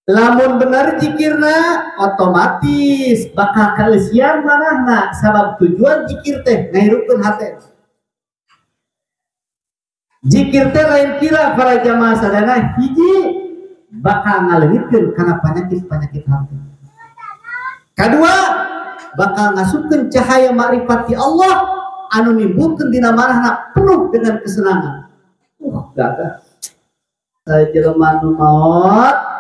Lamun bener zikirna otomatis bakal kalesian manahna sabab tujuan zikir teh ngahirupkeun hate. Zikir teh lain kira para jamaah sadana hiji bakal ngaleungitkeun kana panyakit-panyakit hati. Kadua bakal ngasupkeun cahaya ma'rifat ti Allah anu nimbulkeun dina manahna penuh dengan kesenangan. Gagah. Saya jelema nu maot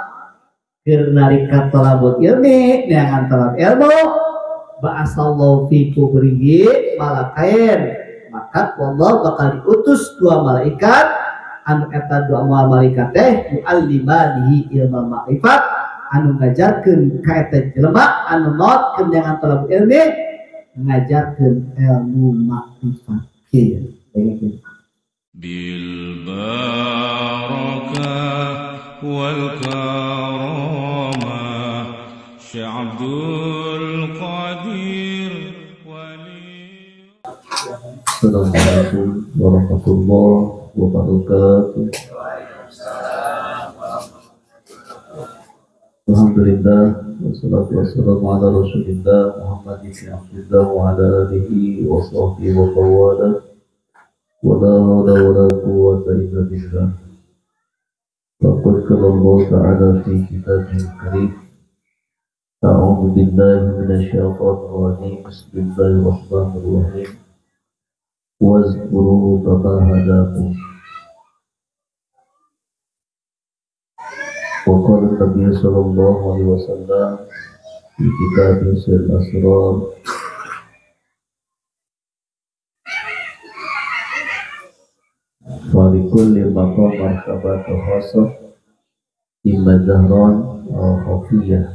keur narika talabut ilmi neangan talab ilmu ba'asallahu fi kubrihi malakain, maka Allah bakal diutus dua malaikat anu eta dua malaikat teh mu'allimanihi ilmu ma'rifat anu ngajarkeun ka eta jelema anu maotkeun neangan talabut ilmi ngajarkeun ilmu ma'rifat kieu bil barakah wal karamah Syekh Abdul Qadir Wali. Assalamualaikum warahmatullahi wabarakatuh. Alhamdulillah wassalatu wassalamu ala Rasulillah Muhammad ibn Abdullah wa ala alihi wa sahbihi wa qawwala. ولا حول ولا قوة إلا بالله. لقد قال الله تعالى في كتابه الكريم أعوذ بالله من الشيطان الرجيم بسم الله الرحمن الرحيم واذكروا كما هداكم. وقال النبي صلى الله عليه وسلم في كتابه سر الأسرار Walikul maqam martabat khasah imma zahran aw khafiyah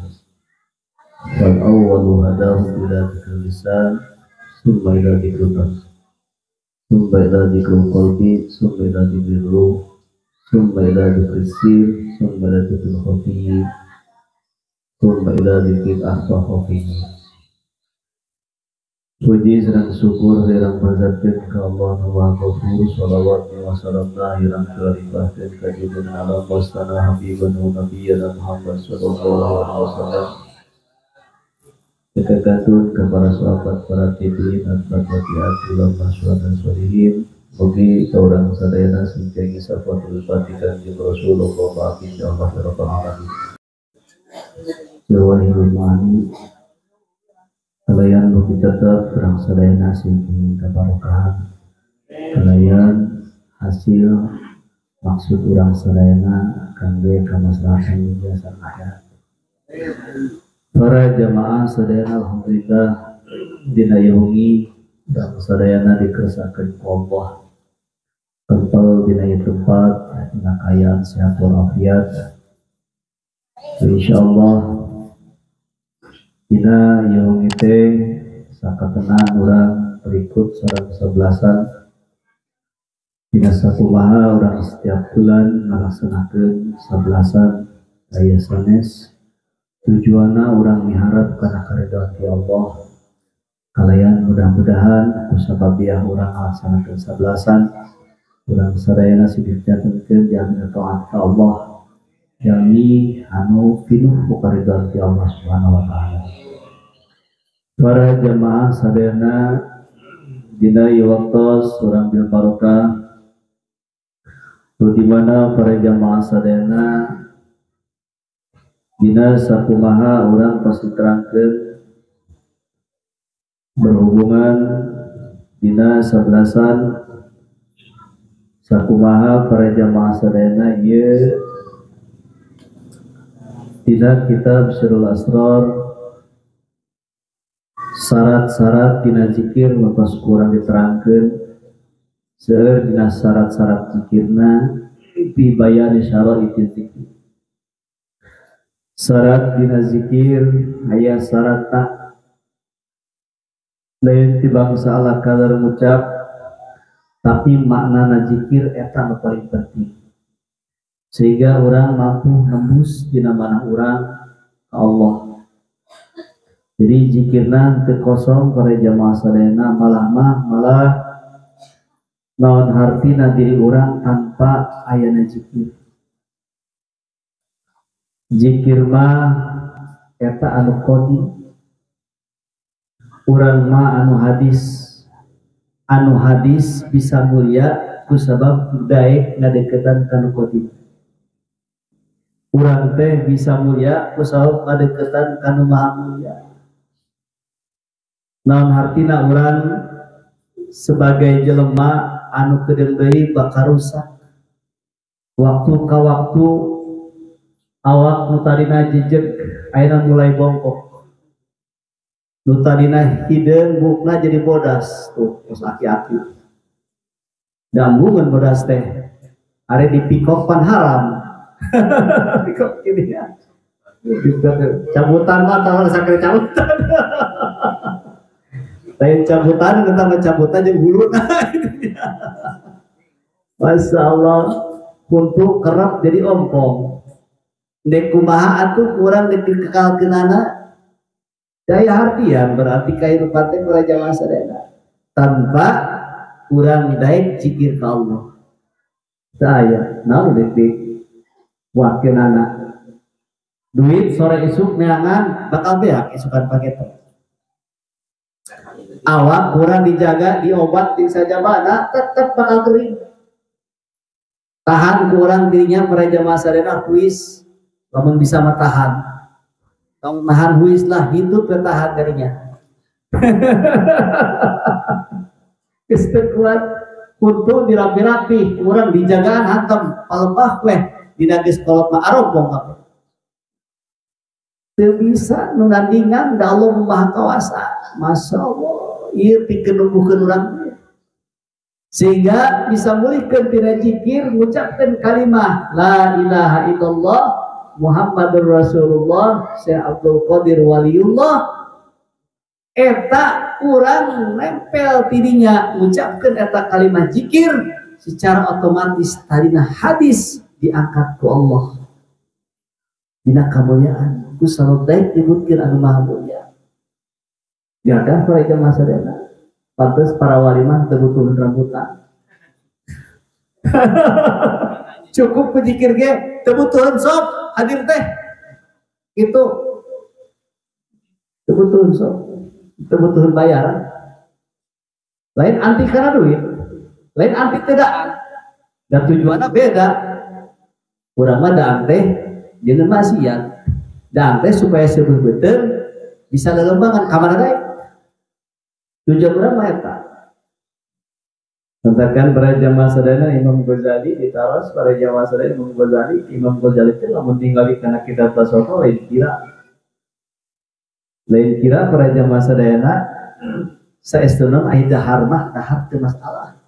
wal awwalu hadahu ila dzikril lisan summa ila dzikril qalbi summa ila dzikril qalbi summa ila dzikril ruh summa ila dzikril sir summa ila dzikril khafiyyi summa ila dzikril akhfa khafiyyi. Puji serang syukur hirang berzatkan ke Allah Maha Ghafur, salawat wa salamna hirang kelipahkan ke junjungan alam wastana habiban wa nabiyyana Muhammad sallallahu alaihi wasallam. Kekatun kepada sahabat para tabi'in dan tabi'at ulama dan sholihin. Mugi saurang sadayana singkengi safatul fatikan jeung Rasulullah insyaallah rabbal alamin. Jawahirul ma'ani kalayan bukti tetap perang sadayana singking kebarokahan kalayan hasil maksud urang sadayana kangge kamaslahatan dunia sareng akhirat. Para jamaah sadayana alhamdulillah dina yaumi urang sadayana dikersakakeun ku Allah tempel dina ieu tempat dina kayaan sehat walafiat. Insyaallah dina yaumi teh sakatenan urang berikut sareng sebelasan dina sakumaha urang setiap bulan ngalaksanakeun sebelasan aya sanes tujuanna urang miharep kana karidhoan ti Allah kalayan mudah-mudahan kusababiah urang ngalaksanakeun sebelasan urang sadayana sigifjantenkeun jalmi taat ka Allah jalmi anu pinuh ku karidhoan ti Allah Subhanahu wa taala. Para jamaah sadayana dina ieu waktos urang bil barokah di mana para jamaah sadayana dina sakumaha urang pasti terangkeun berhubungan dina sabelasan sakumaha para jamaah sadayana ieu dina kitab Sirul Asrar syarat-syarat dina zikir lepas kurang diterangkeun seueur dina syarat-syarat zikirna fi bayan syara'iti zikir. Syarat dina zikir aya syaratna lain ti bangsa Allah kadar ngucap tapi maknana zikir eta nu paling penting sehingga orang mampu nembus dina manah urang ka Allah. Jadi zikirna teu kosong para jamaah sadayana malah naon hartina diri urang tanpa ayana zikir. Zikir mah eta anu qodi, urang mah anu hadis bisa mulia kusabab daek ngadeketan kanu qodi. Urang teh bisa mulia kusabab ngadeketan kanu maha mulia. Naon hartina urang sebagai jelema anu kedeung deui bakal rusak. Waktu ka waktu awak nu tadina jejeg ayeuna mulai bongkok. Nu tadina hideung bukna jadi bodas tuh geus aki-aki. Dambungan bodas teh are dipikok pan haram. Pikok gini ya. Cabutan mah tawar sakit cabutan. Lain cabutan tentang cabutan jeung huluna. Masya Allah, untuk kerap jadi ompong. Dek kumaha atuh kurang dek dikekalkeunana. Daya hartian berarti kehidupan teh raja masa dana. Tanpa kurang daek zikir ka Allah. Saya naon dek wakeunana. Duit sore isuk neangan bakal beak isukan paket. Awak kurang dijaga, diobat, disajabana, tetap bakal kering. Tahan kurang dirinya para jamaah sadayana kuis, namun bisa matahan. Tong nahan huis lah, hidup bertahan darinya. Kuat untuk dirapi-rapi, kurang dijagaan hantam, palembah weh, dinagis kolot ma'arob bong apa. Bisa menandingan da Allah Maha Kawasa. Masya Allah, iya pikir numbuhkan orang sehingga bisa mulihkan tina zikir mengucapkan kalimat la ilaha illallah Muhammadur Rasulullah Syekh Abdul Qadir Waliullah. Eta kurang nempel tidinya mengucapkan eta kalimat zikir secara otomatis tadina hadis diangkat ku Allah dina kamuliaan ku saladaik dibutkeun anu maha mulia. Ya kan para jamaah sadayana pantes para walimah kebutuhan rambutan. Cukup pezikir ge kebutuhan sok hadir teh itu kebutuhan sok kebutuhan bayaran lain anti karena duit lain anti tedaan dan tujuannya beda. Urang mah daang teh jeung maksiat daang teh supaya sebuah betul bisa lelembangan kamana daek. Tujuan berapa eta? Tentangkan para jamaah sadayana Imam Ghazali ditaros para jamaah sadayana Imam Ghazali itu lamun tinggali kana kitab tasawuf lain kira para jamaah sadayana saestuna aya dahar mah dahar teu masalah.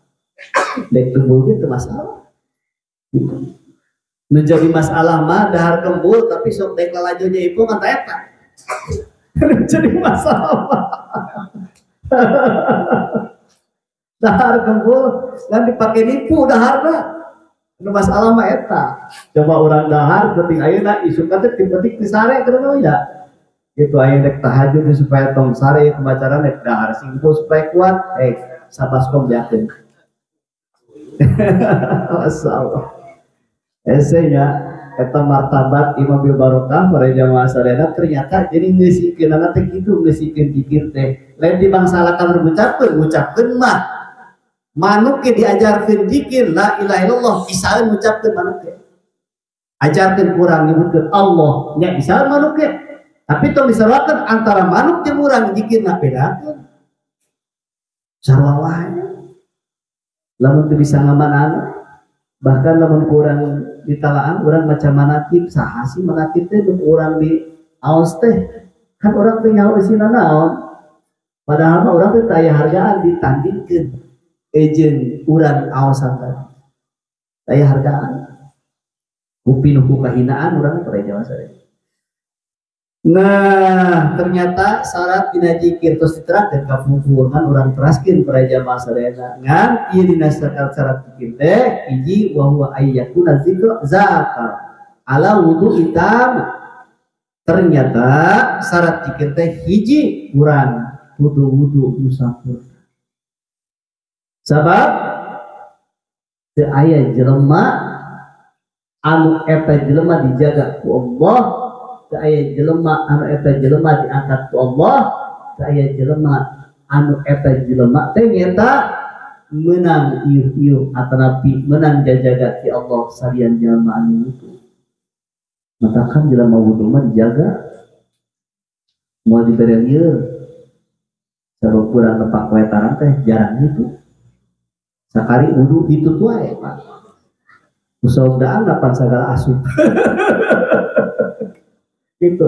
Dek kembul teu masalah. Gitu. Menjadi masalah mah dahar kembul tapi sok dek lalajonya ieu ngan ta eta. Jadi masalah. Dahar kembul kan dipakai nipu daharna. Nu masalah mah eta. Coba orang dahar penting ayeuna isukan teh penting di sare kana ya. Gitu aya dek tahajud supaya tong sare pembacaran dek dahar singko supaya kuat sabaskom yakin. Masalah. Esenya eta martabat Imam Bil Barokah para jamaah sadayana ternyata jadi ngeusikeun teh kitu ngeusikeun zikir teh lain dibangsalakan ngucapkeun mah manuk ge diajarkeun zikir la ilaha illallah bisa ngucapkeun manuk ge ajarkeun kurang nyebutkeun Allah nya bisa manuk ge tapi tong diseruakeun antara manuk jeung urang zikirna bedakeun sarua wae lamun teu bisa ngamanana bahkan lamun kurang ditalaan orang macam manakib saha sih manakib teh orang di aos teh kan orang teh nyawa isina naon padahal mah orang teh aya hargaan ditandingkeun jeung urang aosan teh aya hargaan upin ku kahinaan urang teh Jawa sadaya. Nah ternyata syarat dina zikir terus diterangkeun ka fungfurman urang teraskeun para jamaah sadayana ngan ieu dina syarat zikir teh hiji wa huwa ayyakuna zikr zakar ala wudu hitam. Ternyata syarat zikir teh hiji urang kudu wudu musafir. Sabab teu aya jelema anu eta jelema dijaga ku Allah, teu aya jelema anu eta jelema diangkat ku Allah, teu aya jelema anu eta jelema teh nyata menang ieu atanapi menang jajaga ti Allah salian jelema anu wudu. Matakan jelema wudu mah dijaga mau dibere ieu sabab kurang nepak wetaran teh jarang itu. Sakari wudu itu tuh aja Pak. Usaha dapan segala asup. Gitu.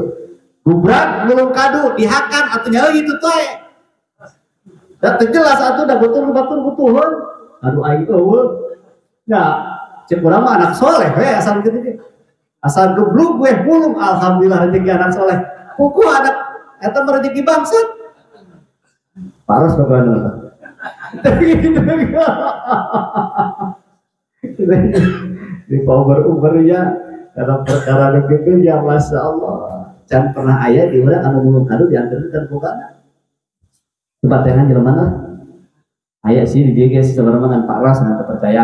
Gubrak belum kadu dihakan atunya gitu tuh aja. Da jelas atuh da betul-betul aduh aing eueuh. Ya, cek urang mah anak soleh we asal kitu. Asal geblug we mulung alhamdulillah rezeki anak soleh. Kuku anak eta rezeki bangsa. Paros bagaimana? Di power ya dalam perkara begitu ya masya Allah can pernah ayat di mana anu mulung kadu diantarkan bukan tempat dengan jelema mana ayat sih di dia guys sebenarnya dengan Pak Ras nggak percaya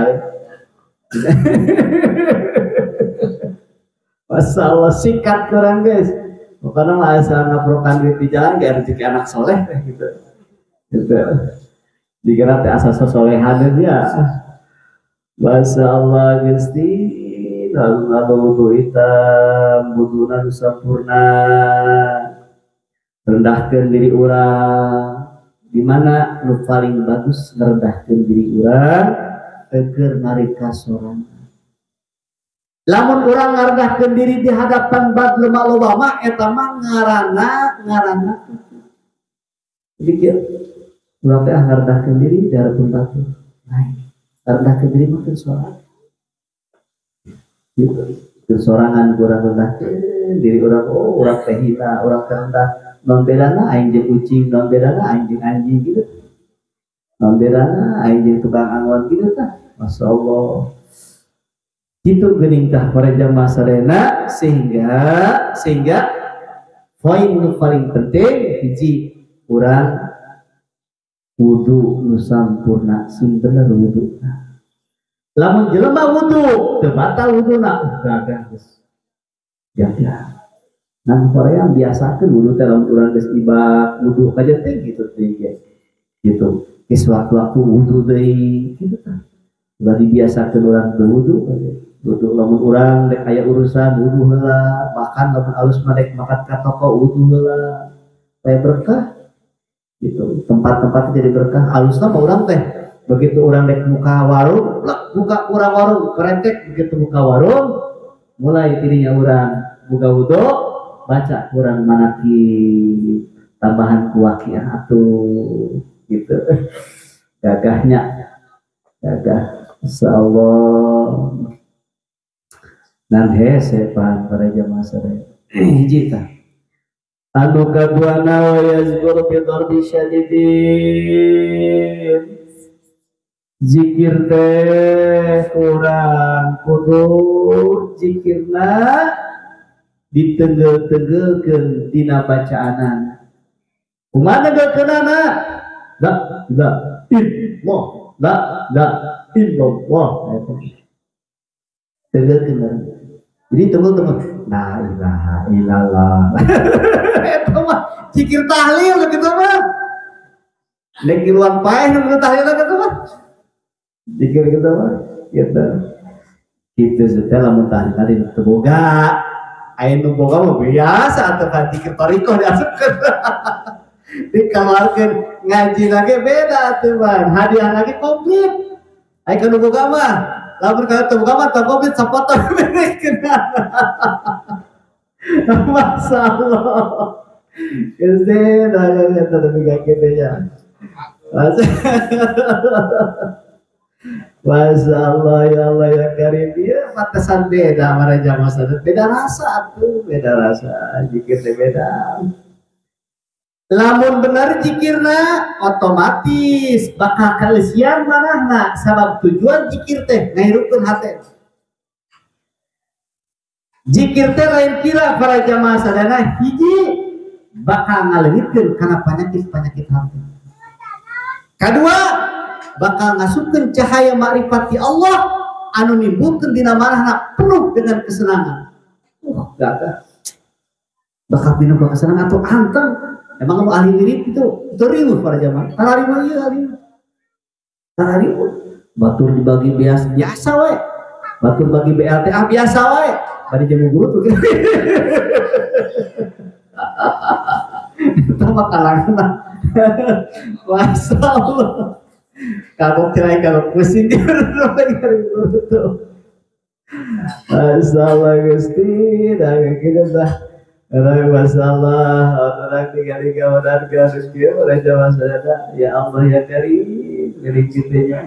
masya Allah sikat kurang guys bukan mah asal ngaprokan duit di jalan gak rezeki anak soleh gitu dikira teh asal sosolehan dia. Masya Allah Gusti lalu wudu hitam wuduna sempurna rendahkan diri urang di mana nu paling bagus merendahkan diri urang keur narika sorangan lamun urang ngarendahkeun diri di hadapan bad lemah loba mah eta mah ngaranna dikir urang teh ngarendahkeun diri di hadapan batu lain rendahkeun diri mah sorangan gitu sorangan kurang rendahkeun diri urang urang teh hina urang teh rendah non bedana aing jeung kucing non bedana aing jeung anjing gitu non bedana aing jeung tukang angon gitu tah masyaallah gitu geuning tah para jamaah sadayana sehingga poin nu paling penting hiji urang wudu nu sampurna sing bener wudu lamun jelema wudu teu batal wuduna gagah geus ya nan Korea biasakeun wudu teh lamun urang geus ibak wudu kaja teh gitu gitu geus waktu wudu deui gitu tah udah dibiasakeun urang wudu wudu lamun urang dek aya urusan wudu heula makan lamun alus mah dek makan ka toko wudu heula supaya berkah gitu tempat-tempat jadi berkah alusna mah urang teh begitu urang dek muka warung buka urang warung perentek begitu muka warung mulai dirinya urang buka wudu baca urang manaki tambahan kuwakiah atuh gitu gagahnya gagah insyaallah nan hese pan para jamaah sadaya hiji tah anu kaduana wa yazkuru bi darbi syadidin zikir teh kurang kudu zikirna ditenggel-tenggelkeun dina bacaanan kumaha ngeukeunana la illallah la illallah tenggel-tenggel jadi tunggu la ilaha illallah eta mah zikir tahlil gitu mah nek kiluan paeh nu tahlil gitu mah zikir gitu mah gitu kitu setelah lamun tahlil tadi teu boga aya nu boga mah biasa atuh ka zikir tarikoh diasupkeun dikeluarkeun ngaji lagi beda atuh man hadiah lagi komplit aya nu boga mah lamun ka teu boga mah teu komplit sapoto bereskeun masyaallah Kese dah tapi kaget ya. Masya Allah ya Allah ya Karim ya batasan beda para jamaah sadar beda rasa tuh beda rasa zikirnya beda. Lamun benar zikirna otomatis bakal kalesian manahna sabab tujuan zikir teh ngahirupkeun hate. Zikir teh lain kira para jamaah sadana hiji bakal ngaleungitkeun kana penyakit hati. Kedua bakal ngasupkeun cahaya makrifat ti Allah anu nimbulkeun dina manehna penuh dengan kesenangan. Gagah. Bakal pinu kesenangan atuh anteng. Emang kamu ahli wirid itu riuh para jamaah. Tararimu ieu ahli. Tararimu. Batur dibagi biasa we. Batur bagi BLTA biasa we. Bari jeung guru tuh. Itu mah kalangan. Masya Allah. Kalau kira kalau pusing dia guru tuh. Masya Allah Gusti, dah kita dah. Ada masalah, orang tinggal di kawanan garis dia, mereka masalah. Ya Allah ya Karim, dari kitanya.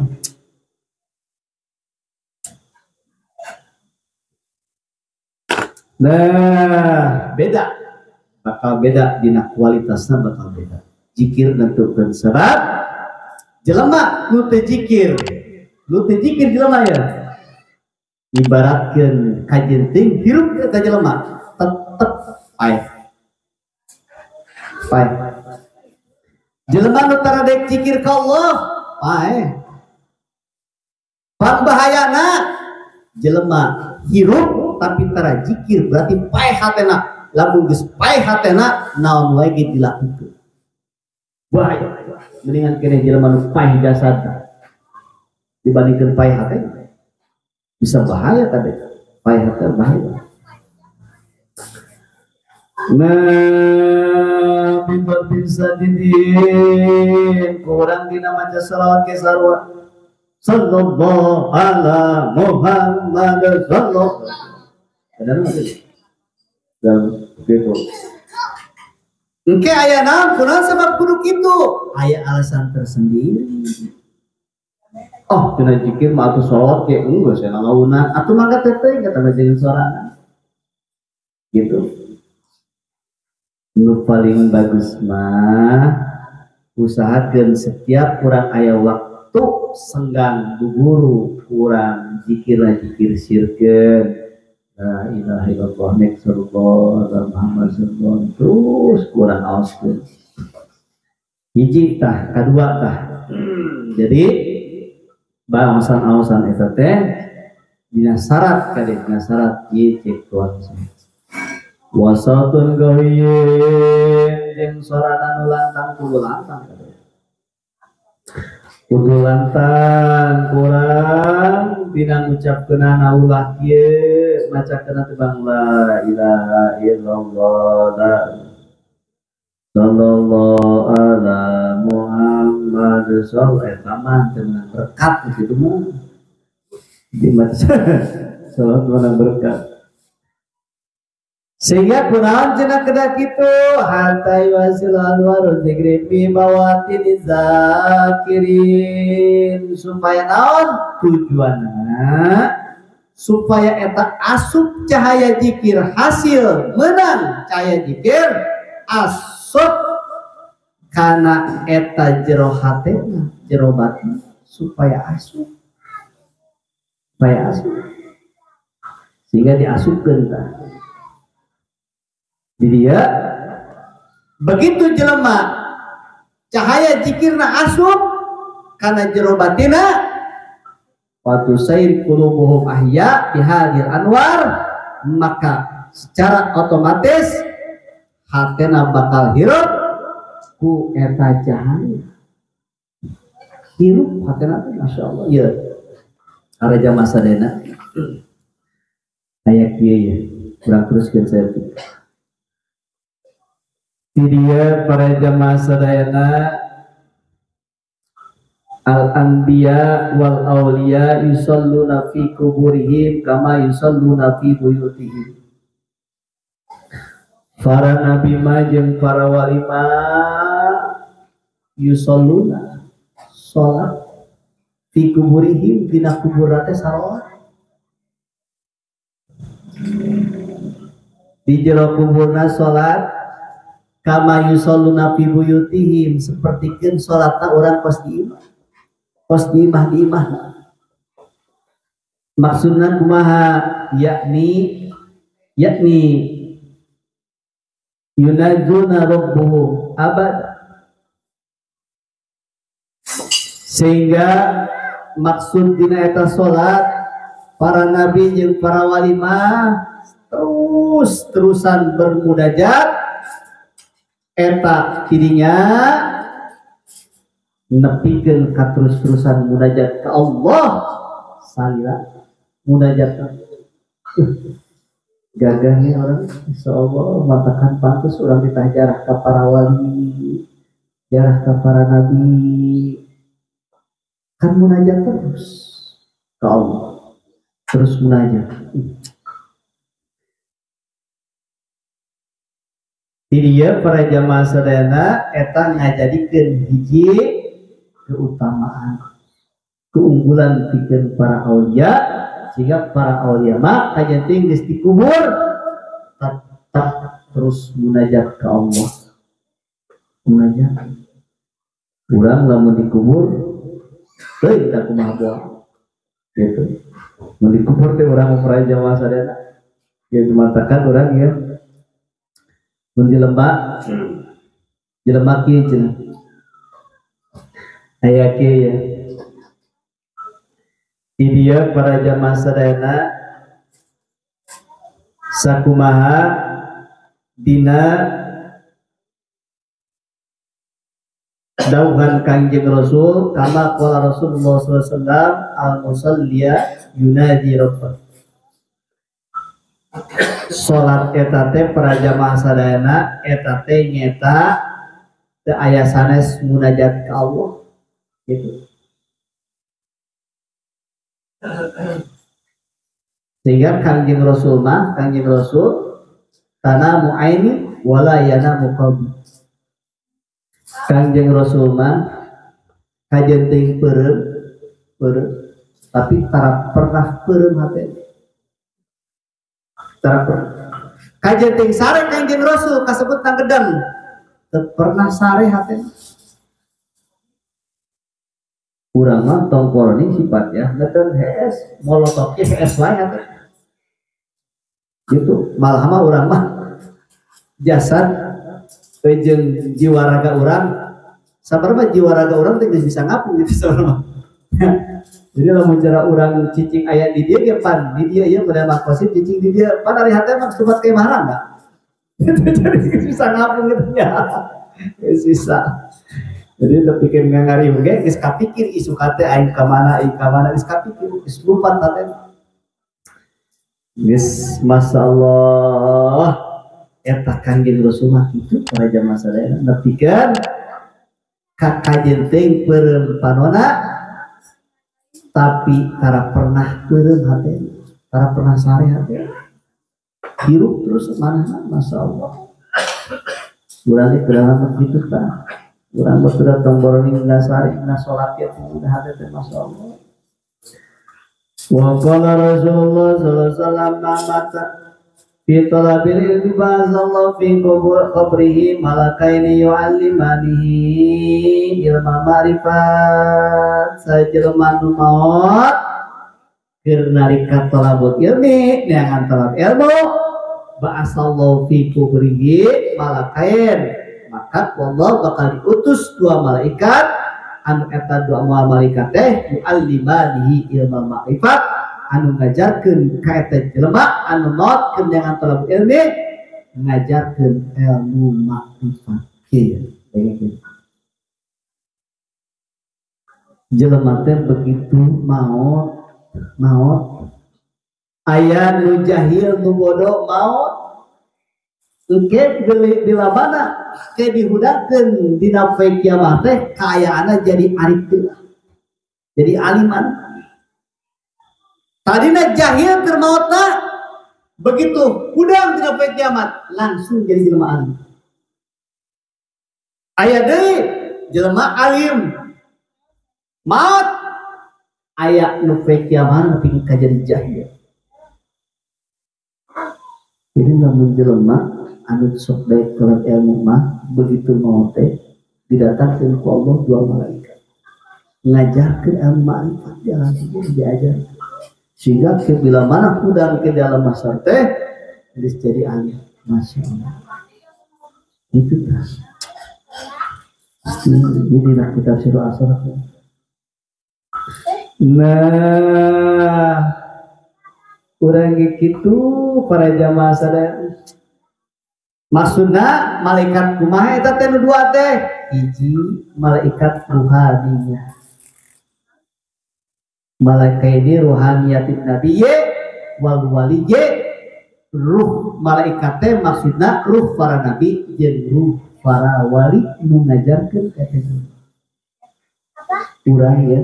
Nah, beda, bakal beda dina kualitasnya bakal beda. Zikir nentukeun sebab jelema nu teu zikir jelema ya. Ibaratkeun kajenting hirup ka jelema tetep pae. Jelema nu tara dek zikir ka Allah pae. Pambahayana jelema hirup tapi tara zikir berarti pae hatena. Lamun geus pae hatena naon wae ge dilakukeun. Bahaya. Mendingan kene jelema nu pae jasadna dibandingkeun pae hatena. Bisa bahaya tadi. Pae hatena bahaya. Nah, bimbal bisa didin kurang dina maca salawat ke sarwa sallallahu ala Muhammad sallallahu ada nanti dan begitu engke aya naon kunaon sebab kudu kitu aya alasan tersendiri. Oh cenah zikir mah atuh salawat ke geus aya ngawunan atuh mangga teh kata jeung sorangan gitu. Nu paling bagus mah usahakeun setiap kurang aya waktu senggang guguru kurang zikir sirkeun la ilaha illallah sallallahu Muhammad sallallahu terus kurang aoskeun hiji tah kadua tah jadi baosan-aosan eta teh dina syarat kade dina syarat ieu cek tuan wasatun gawiyin jeung sorana nu lantang kudu lantang kurang dina ngucapkeunana ulah kieu macakeunna tebang la ilaha illallah sallallahu ala Muhammad sallallahu eta mah teu meunang berkat kitu mah dimaca salawat meunang berkat. Sehingga kunaon cenah kedah kitu hatta wasil anwar zikri fi mawatin zakirin supaya naon tujuanna supaya eta asup cahaya zikir hasil menang cahaya zikir asup kana eta jero hatena jero batin supaya asup sehingga diasupkeun tah. Jadi ya begitu jelema cahaya zikirna asup kana jero batina watu sair qulubuhum ahya bihadil anwar maka secara otomatis hatena bakal hirup ku eta cahaya hirup hatena masyaallah ya araja masadena aya kieu ya kurang teruskeun saya dia para jamaah sadayana al-anbiya wal awliya yusalluna fi kuburihim kama yusalluna fi buyutihim. Para nabi mah jeung para wali mah yusalluna salat fi kuburihim dina kubur teh salawat di jero kuburna salat kama yusalluna fi buyutihim sapertikeun salatna urang kos di imah maksudna kumaha yakni yunajuna rabbuhum abad sehingga maksud dina eta salat para nabi jeung para wali mah terusan bermunajat eta tidinya nepikeun ka terus-terusan munajat ka Allah salila munajat gagahnya orang insyaallah matakan pantas orang ditajarah ka para wali jarah ka para nabi kan munajat terus ka Allah terus munajat dia para jamaah sadayana eta ngajadikeun hiji keutamaan keunggulan pikeun para aulia sehingga para aulia mah kajenting geus dikubur tetap terus munajat ke Allah munajat urang lamun dikubur teuing kita kumaha doa gitu mun dikubur teh urang para jamaah sadayana gitu matakan urang ya mun jelema kieu cenah aya kieu ya di dia para jamaah sadayana sakumaha dina dawuhan Kangjeng Rasul kama qala Rasulullah sallallahu alaihi wasallam al-musalliya yunadi rabbah salat eta teh para jamaah sadayana eta teh nyeta teu aya sanes munajat ka Allah gitu sehingga Kangjeng Rasul tanamu aini wala yanamu qalbi Kangjeng Rasul mah kajenting peureum tapi tara pernah peureum hate tara pernah kajenting sare Kangjeng Rasul kasebut nang gedang teu pernah sare hate urang mah tongkoroni sifatnya ngeuteun HS molotov ge HS wae atuh gitu malah mah urang mah jasad jeung jiwa raga urang sabarba jiwa raga urang teh geus bisa ngapung gitu sabarba jadi lamun cara urang cicing aya di dieu ge pan di dieu ieu pada makosid cicing di dieu pan ari hate mah sobat ke marang enggak jadi geus bisa ngapung gitu nya geus bisa jadi udah pikir ngangari oge geus kapikir isu kate aing ka mana geus kapikir geus lumpat teh geus masyaallah eta Kangjeng Rasul mah kitu para jamaah sadayana nepikeun ka kajenting peureum panona tapi tara pernah peureum hate tara pernah sare hate hirup terus manehna masyaallah urang ge kurangan kitu tah urang mah sudah tongboroni ngasari ngasolat ya udah ada teh masyaallah. Wa qala Rasulullah sallallahu alaihi wasallam mata fi talabil ilmi ba'athallahu fi qabrihi malakaini yu'allimanihi ilma ma'rifat sajelema nu maot keur narika talabut ilmi neangan talab ilmu ba'athallahu fi qabrihi malakain maka Allah bakal diutus dua malaikat anu eta dua malaikat teh yu'allimanihi ilmu ma'rifat anu ngajarkeun ka eta jelema anu maotkeun dengan talab ilmi ngajarkeun ilmu ma'rifat kieu jelema teh begitu maot aya nu jahil nu bodoh maot Uke di labana ke dihudakeun dina poe kiamat teh kaayaana jadi arif teuh. Jadi aliman. Tadina jahil keur maotna begitu hudang dina poe kiamat langsung jadi jelema alim. Aya deui jelema alim maot aya nu poe kiamat nepi ka jadi jahil. Jadi lamun jelema anu sok baik kalau ilmu mah begitu mau teh didatangkan ku Allah dua malaikat ngajarkeun ilmu ma'rifat jalan diajar sehingga bila mana kudang ke dalam masar teh geus jadi alim masyaallah itu tah ini lah kita suruh asar nah urang kitu para jamaah sadaya. Maksudna malaikat kumaha eta teh nu dua teh? Hiji malaikat ruhaninya. Malaikat ini ruhaniyatin nabiyye wal waliyye. Ruh malaikat teh maksudna ruh para nabi jeung ruh para wali nu ngajarkeun ka teh. Urang ya.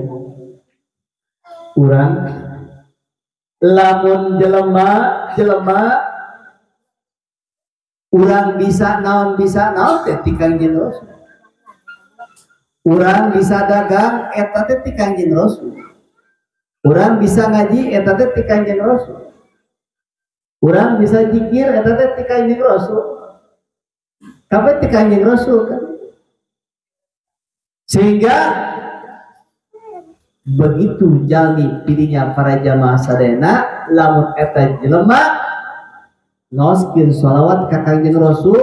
Urang lamun jelema urang bisa naon teh ti Kangjeng Rasul. Urang bisa dagang eta teh ti Kangjeng Rasul. Urang bisa ngaji eta teh ti Kangjeng Rasul. Urang bisa zikir eta teh ti Kangjeng Rasul. Kabeh ti Kangjeng Rasul kan. Sehingga begitu jalmi pilihnya para jamaah sadayana lamun eta jelema ngaoskeun sholawat ka Kangjeng Rasul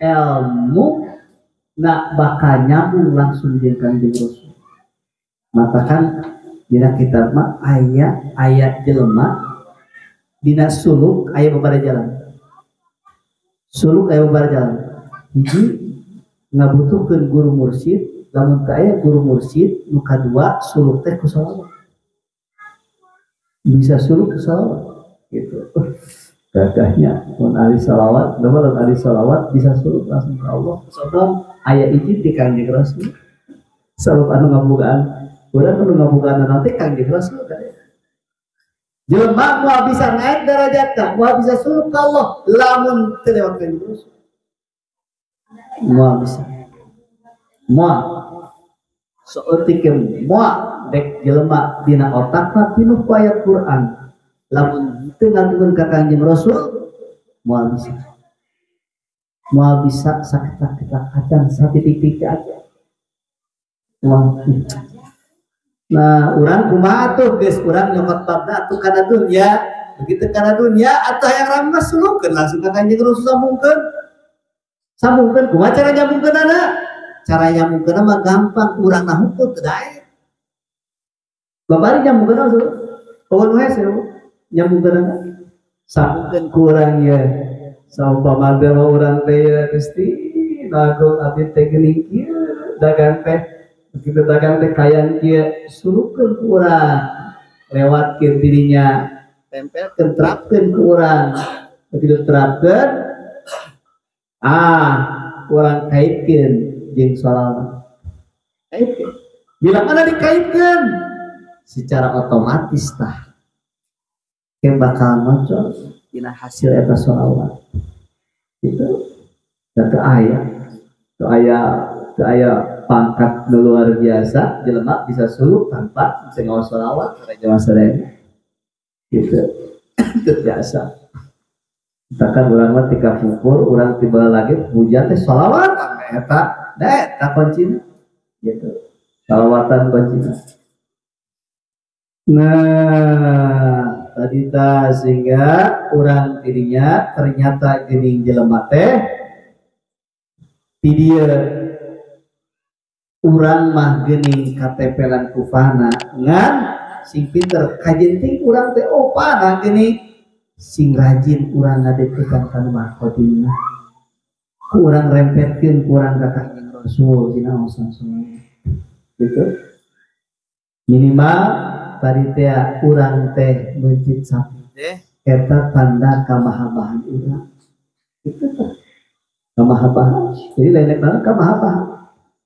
ilmu na bakal nyambung langsung jeung Kangjeng Rasul. Matakan dina kitab mah aya jelema dina suluk aya babaraha jalan. Suluk aya babaraha jalan. Hiji ngabutuhkeun guru mursyid, lamun teu aya guru mursyid, nu kadua suluk teh ku sholawat. Bisa suluk ku sholawat gitu. Gagahnya mun ari salawat, lamun ari salawat bisa suluk langsung ke Allah. Sodom aya izin di Kangjeng Rasul. Sabab anu ngabogaan, urang anu ngabogaan nanti Kangjeng Rasul kan. Jelema moal bisa naik derajatna, moal bisa suluk ka Allah lamun teu lewat Kangjeng Rasul. Moal bisa. Moal saeutik moal dek jelema dina otakna pinuh ku ayat Quran. Lamun teu ngagungkeun ka Kangjeng Rasul moal bisa. Moal bisa saketak-ketak acan satitik-titik aja. Nah, urang kumaha tuh geus urang nyokot babna atuh kana dunya. Begitu kana dunya atuh hayang ramah sulukkeun langsung ka Kangjeng Rasul sambungkeun. Sambungkeun kumaha cara nyambungkeunana? Cara nyambungkeunna mah gampang, urang na hukul teu daek. Babari nyambungkeunna Rasul. Eueun we sih nyambungkeunna. Sambungkeun ku urang ye. Saumpama teh urang teh ya Gusti nagong abdi teh geuning kieu dagang teh. Begitu dagang teh kayan kieu suruhkeun ku urang. Lewatkeun dirinya, tempelkeun terapkeun ku urang. Begitu terapkeun urang kaitkeun jeung sholawat. Kaitkeun. Bila mana dikaitkeun secara otomatis tah ke bakal muncul dina hasil eta sholawat. Itu teu aya pangkat luar biasa jelema bisa suluk tanpa ngaos sholawat pada jamaah sadaya. Gitu. Itu biasa. Takkan urang mah tika pupur urang tiba lagi hujan teh sholawat eta kuncina. Gitu. Sholawatan kuncina. Nah, tadi sehingga urang dirinya ternyata geuning jelema teh di dieu urang mah geuning katempelan kufana ngan sing pinter kajenting urang teh opana geuning sing rajin urang ngadekeun kana mahkodina urang rempetkeun urang ka Kangjeng Rasul dina usaha gitu minimal tadi teh urang teh mencit sapi eta tanda kamahabahan urang itu teh kamahabahan jadi lain-lain kamahabahan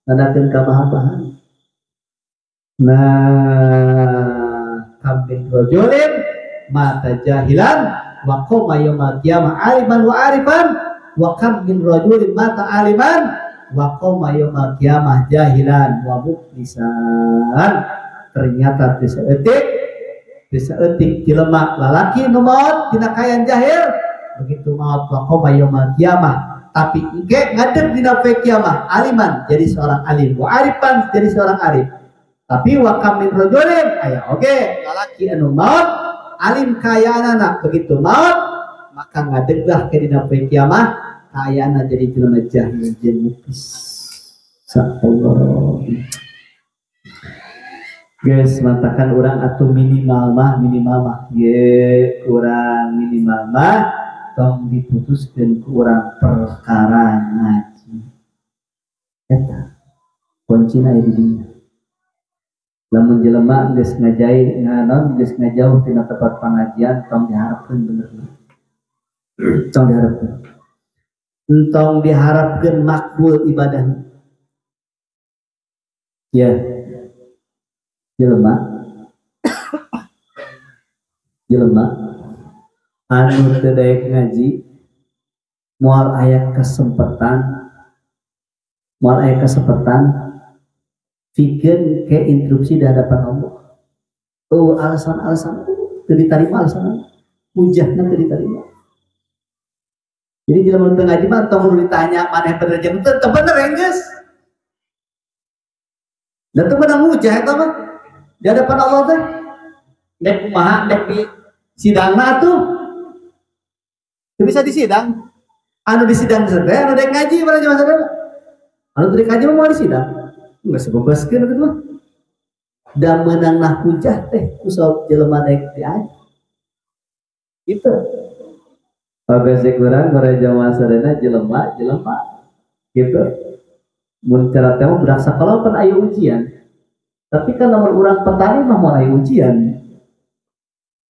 nandakeun kamahabahan. Nah, kambing rajulin mata jahilan wa qoma yaumil qiyamah aliman wa arifan wa kam min rajulin mata aliman wa qoma yaumil qiyamah jahilan wa muflisan. Ternyata diseutik jelema lalaki nu maot dina kayan jahil begitu maot wa qoma yaumil qiyamah tapi engke ngadeg dina poe kiamah aliman jadi seorang alim wa arifan jadi seorang arif tapi wa kam min rajulin aya oge lalaki anu maot alim kayaanana begitu maot maka ngadeglah ke dina poe kiamah kayaana jadi jelema jahil jeung muflis. Insyaallah Guys, mantakan orang atau minimal mah ye kurang minimal mah tong diputuskan ku urang perkara ngaji eta kuncina di dinya lamun jelema geus ngajai nganon geus ngajauh tina tempat pengajian tong diharapkeun bener tong diharapkeun makbul ibadah ya jelema anu teu daek ngaji moal aya kesempatan pikeun ke interupsi di hadapan Allah. Alasan-alasan teu ditarima alasan hujahna teu ditarima. Jadi jelema teu ngaji mah tong ditanya maneh bener jeung teu bener enggeus. Da teu beunang hujah eta mah di hadapan Allah teh. Dek kumaha dek di sidangna tuh. Teu bisa disidang. Anu disidang teh anu dek ngaji pada zaman sadaya. Anu teu ngaji mah moal disidang. Geus sebebaskeun kitu mah. Da meunangna hujah teh ku sok jelema dek diaji. Gitu. Pabese kurang para jamaah sadayana jelema gitu. Mun cara teh berasa kalau pun aya ujian. Tapi kan lamun urang petani mah moal aya ujian.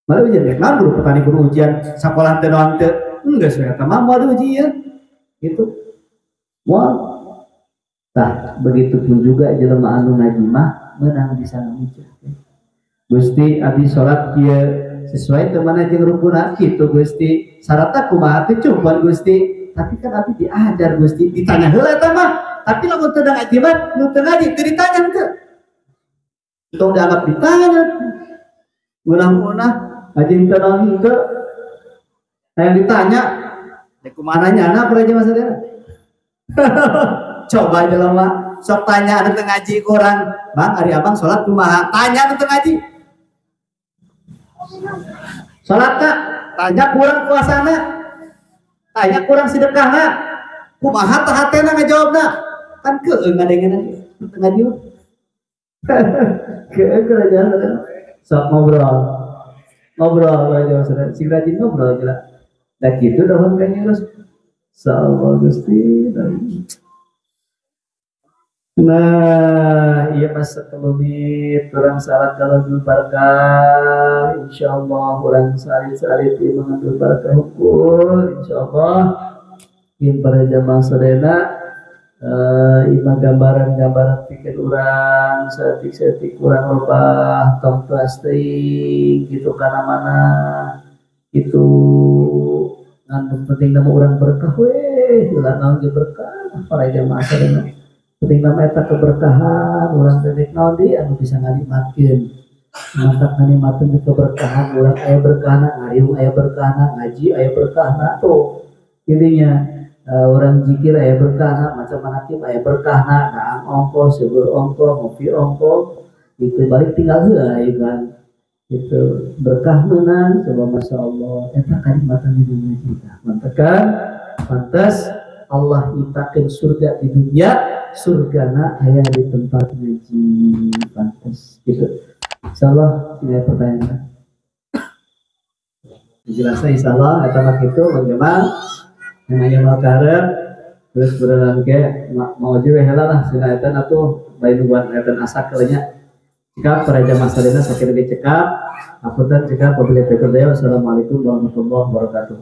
Malah ujian dek naon guru petani guru ujian sakola teh naon teu enggeus we eta mah moal ujian. Gitu. Moal. Tah, begitupun juga jelema anu ngaji mah meunang bisa ngucap. Gusti abdi salat kieu sesuai teu mana jeung rukunna kitu Gusti. Syaratna kumaha teh coba Gusti. Tapi kan abdi diajar Gusti, ditanya heula eta mah. Tapi lamun teu ngaji mah nu teu ngaji teu ditanya teu. Tong dianggap ditanya. Munah-munah ngaji teu naon teu. Hayang ditanya, dek kumaha nyana para jemaah sadaya. Coba jelema sok tanya anu teu ngaji ku urang, Bang ari abang salat kumaha? Tanya anu teu ngaji. Salatna tanya ku urang puasana. Tanya ku urang sedekahna. Kumaha tah hatena ngajawabna? Kan keung ngadengeun anu teu ngaji. Keung ngadengeun. Sok ngobrol aja saudara. Si rajin ngobrol aja. Da kitu dahon ka nyurus. Sallallahu Gusti. Nah, iya pas sekelumit orang salat kalau berkah, insyaallah orang salit mengambil barakah hukum, insyaallah in para jamaah sadayana ima gambaran pikir orang setik kurang lebah tong plastik gitu kana mana itu ngandung penting nama orang berkah weh ulah naon ge berkah para jamaah sadayana penting nama eta keberkahan orang dedek naon deui anu bisa nganikmatkeun mantap nganikmatkeun keberkahan orang aya berkahna ngariung aya berkahna ngaji aya berkahna tuh intinya orang zikir aya berkahna macam manakim aya berkahna kaang ongkos seueur ongkos ngopi ongkos itu balik tinggal heula kan itu berkah meunang coba masyaallah eta kanikmatan di dunia kita mantekan pantas Allah nyiptakeun surga di dunia surgana aya di tempat ngaji pantas gitu. Insyaallah tidak pertanyaan. Dijelaskan insyaallah eta mah kitu bagaimana namanya makarep terus berenang ke mau aja heula lah cenah eta atuh lain buat eta asak nya. Jika para jamaah sadayana sakieu dicekap apunten jika pabili pikir daya. Wassalamualaikum warahmatullahi wabarakatuh.